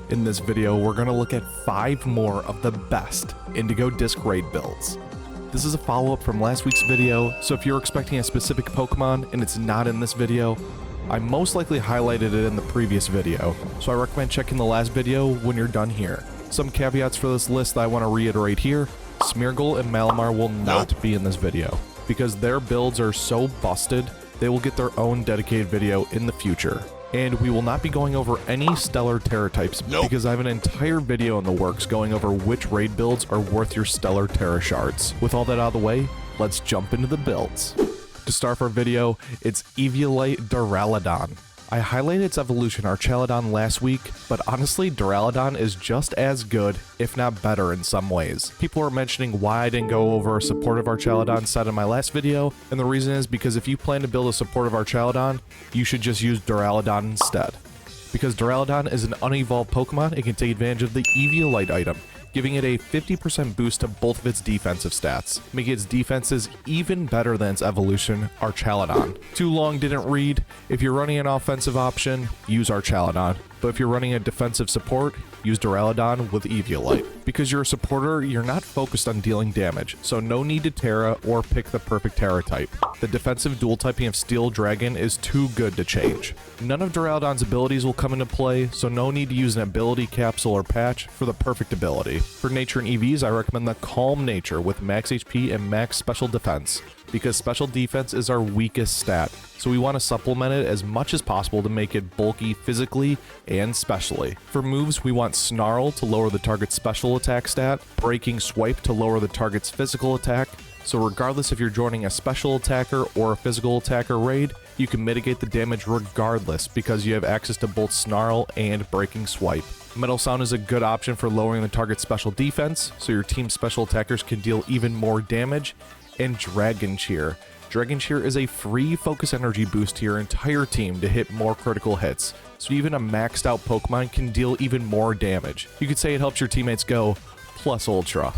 In this video, we're going to look at 5 more of the best Indigo Disc Raid builds. This is a follow-up from last week's video, so if you're expecting a specific Pokemon and it's not in this video, I most likely highlighted it in the previous video, so I recommend checking the last video when you're done here. Some caveats for this list that I want to reiterate here: Smeargle and Malamar will not be in this video, because their builds are so busted, they will get their own dedicated video in the future. And we will not be going over any stellar Tera types, because I have an entire video in the works going over which raid builds are worth your stellar Tera shards. With all that out of the way, let's jump into the builds. To start our video, it's Eviolite Duraludon. I highlighted its evolution Archaludon last week, but honestly Duraludon is just as good, if not better in some ways. People are mentioning why I didn't go over a supportive Archaludon set in my last video, and the reason is because if you plan to build a supportive Archaludon, you should just use Duraludon instead. Because Duraludon is an unevolved Pokemon, it can take advantage of the Eviolite item, giving it a 50% boost to both of its defensive stats, making its defenses even better than its evolution, Archaludon. Too long didn't read. If you're running an offensive option, use Archaludon. But if you're running a defensive support, use Duraludon with Eviolite. Because you're a supporter, you're not focused on dealing damage, so no need to Tera or pick the perfect Tera type. The defensive dual typing of Steel Dragon is too good to change. None of Duraludon's abilities will come into play, so no need to use an ability capsule or patch for the perfect ability. For nature and EVs, I recommend the Calm Nature with max HP and max special defense, because special defense is our weakest stat, so we want to supplement it as much as possible to make it bulky physically and specially. For moves, we want Snarl to lower the target's special attack stat, Breaking Swipe to lower the target's physical attack, so regardless if you're joining a special attacker or a physical attacker raid, you can mitigate the damage regardless because you have access to both Snarl and Breaking Swipe. Metal Sound is a good option for lowering the target's special defense, so your team's special attackers can deal even more damage. And Dragon Cheer. Dragon Cheer is a free focus energy boost to your entire team to hit more critical hits, so even a maxed out Pokemon can deal even more damage. You could say it helps your teammates go plus ultra.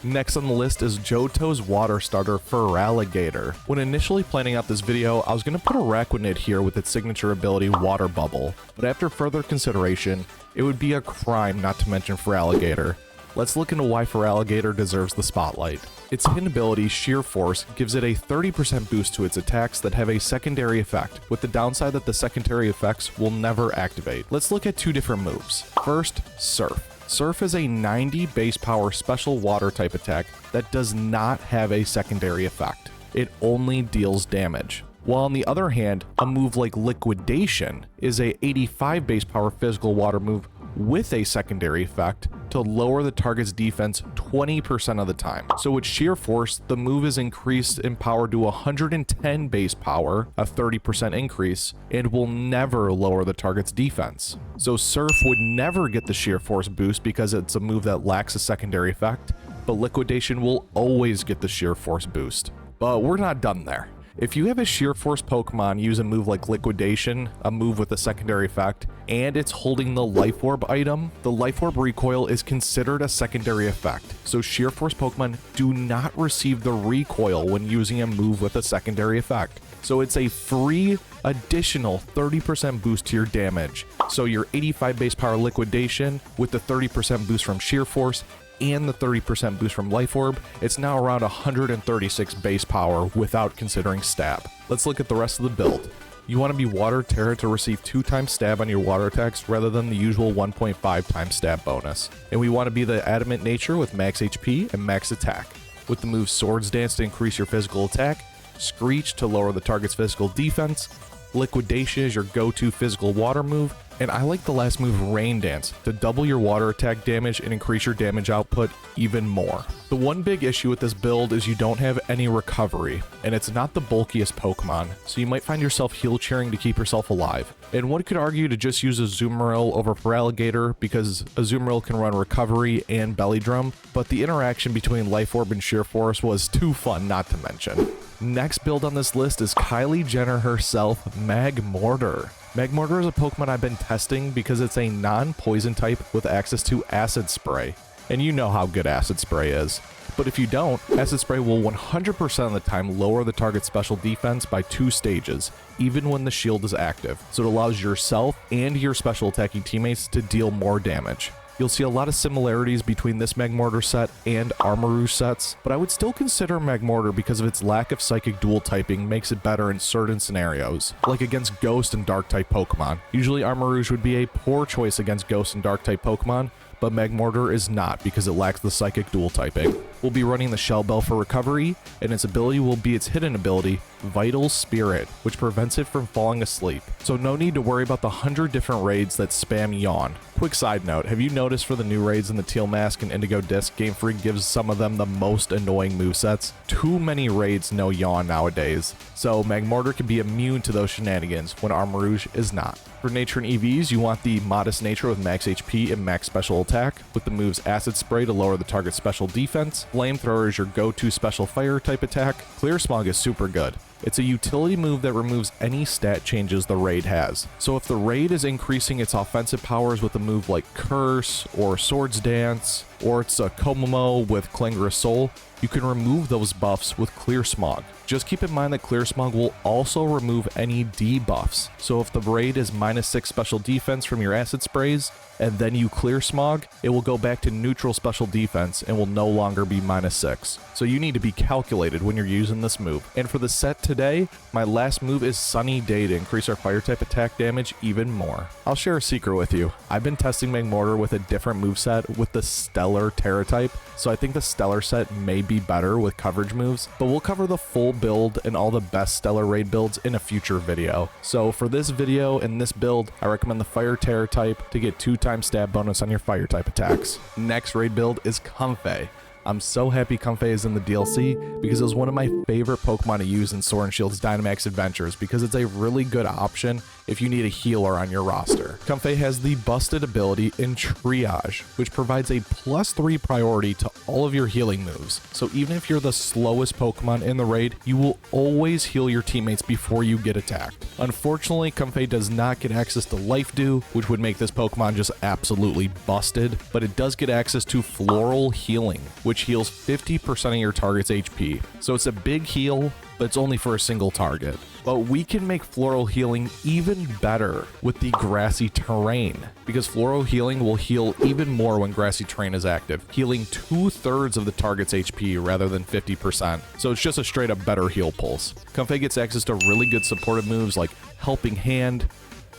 Next on the list is Johto's water starter Feraligatr. When initially planning out this video, I was going to put Araquanid here with its signature ability Water Bubble, but after further consideration, it would be a crime not to mention Feraligatr. Let's look into why Feraligatr deserves the spotlight. Its hidden ability, Sheer Force, gives it a 30% boost to its attacks that have a secondary effect, with the downside that the secondary effects will never activate. Let's look at 2 different moves. First, Surf. Surf is a 90 base power special water type attack that does not have a secondary effect. It only deals damage. While on the other hand, a move like Liquidation is a 85 base power physical water move with a secondary effect to lower the target's defense 20% of the time. So with Sheer Force, the move is increased in power to 110 base power, a 30% increase, and will never lower the target's defense. So Surf would never get the Sheer Force boost because it's a move that lacks a secondary effect, but Liquidation will always get the Sheer Force boost. But we're not done there. If you have a Sheer Force Pokemon use a move like Liquidation, a move with a secondary effect, and it's holding the Life Orb item, the Life Orb recoil is considered a secondary effect. So Sheer Force Pokemon do not receive the recoil when using a move with a secondary effect. So it's a free additional 30% boost to your damage. So your 85 base power Liquidation with the 30% boost from Sheer Force and the 30% boost from Life Orb, it's now around 136 base power without considering stab. Let's look at the rest of the build. You want to be Water Tera to receive 2 times stab on your water attacks rather than the usual 1.5 times stab bonus. And we want to be the Adamant Nature with max HP and max attack, with the moves Swords Dance to increase your physical attack, Screech to lower the target's physical defense, Liquidation is your go-to physical water move, and I like the last move Rain Dance to double your water attack damage and increase your damage output even more. The one big issue with this build is you don't have any recovery, and it's not the bulkiest Pokemon, so you might find yourself heal cheering to keep yourself alive. And one could argue to just use Azumarill over Feraligatr because Azumarill can run recovery and belly drum, but the interaction between Life Orb and Sheer Force was too fun not to mention. Next build on this list is Kylie Jenner herself, Magmortar. Magmortar is a Pokemon I've been testing because it's a non-poison type with access to Acid Spray. And you know how good Acid Spray is. But if you don't, Acid Spray will 100% of the time lower the target's special defense by 2 stages, even when the shield is active, so it allows yourself and your special attacking teammates to deal more damage. You'll see a lot of similarities between this Magmortar set and Armarouge sets, but I would still consider Magmortar because of its lack of psychic dual typing makes it better in certain scenarios, like against Ghost and Dark type Pokemon. Usually Armarouge would be a poor choice against Ghost and Dark type Pokemon, but Magmortar is not because it lacks the psychic dual typing. We'll be running the Shell Bell for recovery, and its ability will be its hidden ability, Vital Spirit, which prevents it from falling asleep. So no need to worry about the 100 different raids that spam Yawn. Quick side note, have you noticed for the new raids in the Teal Mask and Indigo Disc, Game Freak gives some of them the most annoying movesets? Too many raids know Yawn nowadays, so Magmortar can be immune to those shenanigans when Armarouge is not. For nature and EVs, you want the Modest Nature with max HP and max special attack, with the moves Acid Spray to lower the target's special defense, Flamethrower is your go-to special fire type attack, Clear Smog is super good. It's a utility move that removes any stat changes the raid has. So if the raid is increasing its offensive powers with a move like Curse or Swords Dance, or it's a Komomo with Clangorous Soul, you can remove those buffs with Clear Smog. Just keep in mind that Clear Smog will also remove any debuffs. So if the raid is -6 special defense from your acid sprays, and then you Clear Smog, it will go back to neutral special defense and will no longer be -6. So you need to be calculated when you're using this move. And for the set today, my last move is Sunny Day to increase our fire type attack damage even more. I'll share a secret with you. I've been testing Magmortar with a different moveset with the Stellar Tera type, so I think the Stellar set may be better with coverage moves, but we'll cover the full build and all the best Stellar raid builds in a future video. So for this video and this build, I recommend the Fire Tera type to get 2x stab bonus on your fire type attacks. Next raid build is Comfey. I'm so happy Comfey is in the DLC because it was one of my favorite Pokemon to use in Sword and Shield's Dynamax adventures because it's a really good option if you need a healer on your roster. Comfey has the busted ability in Triage, which provides a +3 priority to all of your healing moves. So even if you're the slowest Pokemon in the raid, you will always heal your teammates before you get attacked. Unfortunately, Comfey does not get access to Life Dew, which would make this Pokemon just absolutely busted, but it does get access to Floral Healing, which heals 50% of your target's HP. So it's a big heal, but it's only for a single target. But we can make Floral Healing even better with the Grassy Terrain, because Floral Healing will heal even more when Grassy Terrain is active, healing 2/3 of the target's HP rather than 50%. So it's just a straight up better heal pulse. Comfey gets access to really good supportive moves like Helping Hand,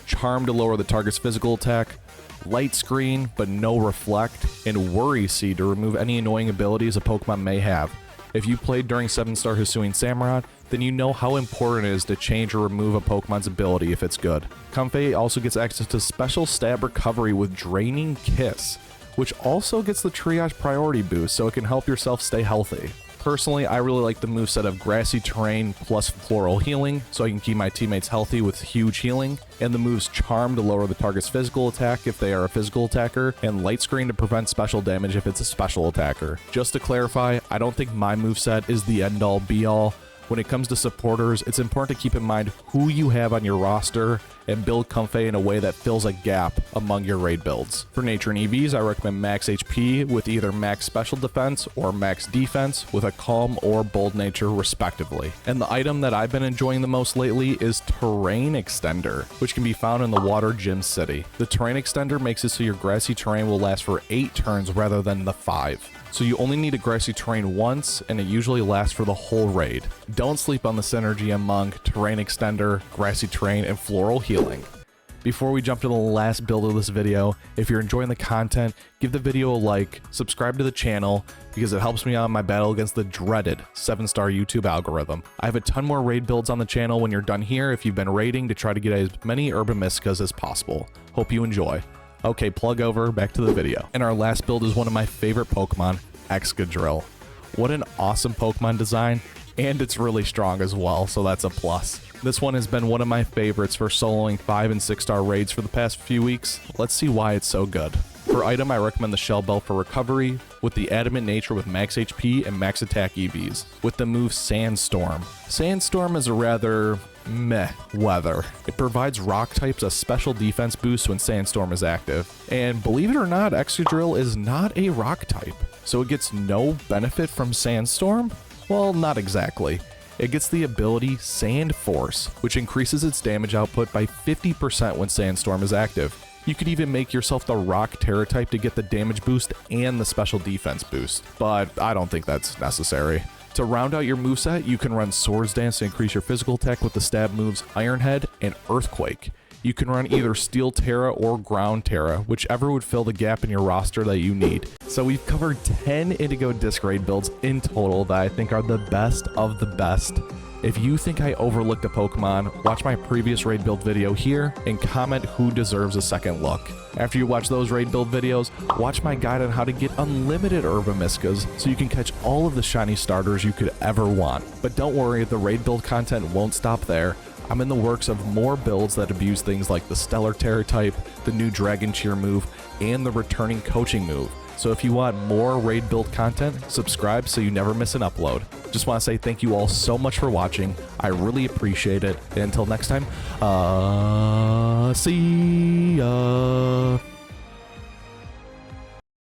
Charm to lower the target's physical attack, Light Screen but no Reflect, and Worry Seed to remove any annoying abilities a Pokemon may have. If you played during 7-star Hisuian Samurott, then you know how important it is to change or remove a Pokemon's ability if it's good. Comfey also gets access to special stab recovery with Draining Kiss, which also gets the Triage priority boost so it can help yourself stay healthy. Personally, I really like the moveset of Grassy Terrain plus Floral Healing, so I can keep my teammates healthy with huge healing, and the moves Charm to lower the target's physical attack if they are a physical attacker, and Light Screen to prevent special damage if it's a special attacker. Just to clarify, I don't think my moveset is the end-all be-all. When it comes to supporters, it's important to keep in mind who you have on your roster and build Comfey in a way that fills a gap among your raid builds. For nature and EVs, I recommend max HP with either max special defense or max defense with a calm or bold nature respectively. And the item that I've been enjoying the most lately is Terrain Extender, which can be found in the Water Gym City. The Terrain Extender makes it so your grassy terrain will last for 8 turns rather than the 5. So you only need a grassy terrain once, and it usually lasts for the whole raid. Don't sleep on the synergy among Terrain Extender, Grassy Terrain, and Floral Healing. Before we jump to the last build of this video, if you're enjoying the content, give the video a like, subscribe to the channel, because it helps me out in my battle against the dreaded 7-star YouTube algorithm. I have a ton more raid builds on the channel when you're done here if you've been raiding to try to get as many Urban Mysticas as possible. Hope you enjoy. Okay, plug over, back to the video. And our last build is one of my favorite Pokemon, Excadrill. What an awesome Pokemon design, and it's really strong as well, so that's a plus. This one has been one of my favorites for soloing 5 and 6-star raids for the past few weeks. Let's see why it's so good. For item, I recommend the Shell Bell for recovery, with the adamant nature with max HP and max attack EVs, with the move Sandstorm. Sandstorm is a rather meh weather. It provides rock types a special defense boost when Sandstorm is active. And believe it or not, Excadrill is not a rock type. so it gets no benefit from Sandstorm? Well, not exactly. It gets the ability Sand Force, which increases its damage output by 50% when Sandstorm is active. You could even make yourself the Rock Tera type to get the damage boost and the special defense boost, but I don't think that's necessary. To round out your moveset, you can run Swords Dance to increase your physical attack with the stab moves Iron Head and Earthquake. You can run either Steel Tera or Ground Tera, whichever would fill the gap in your roster that you need. So we've covered 10 Indigo Disc Raid builds in total that I think are the best of the best. If you think I overlooked a Pokemon, watch my previous raid build video here and comment who deserves a second look. After you watch those raid build videos, watch my guide on how to get unlimited herba mysticas so you can catch all of the shiny starters you could ever want. But don't worry, the raid build content won't stop there. I'm in the works of more builds that abuse things like the Stellar Tera type, the new Dragon Cheer move, and the returning coaching move. So if you want more raid build content, subscribe so you never miss an upload. Just want to say thank you all so much for watching. I really appreciate it. And until next time, see ya.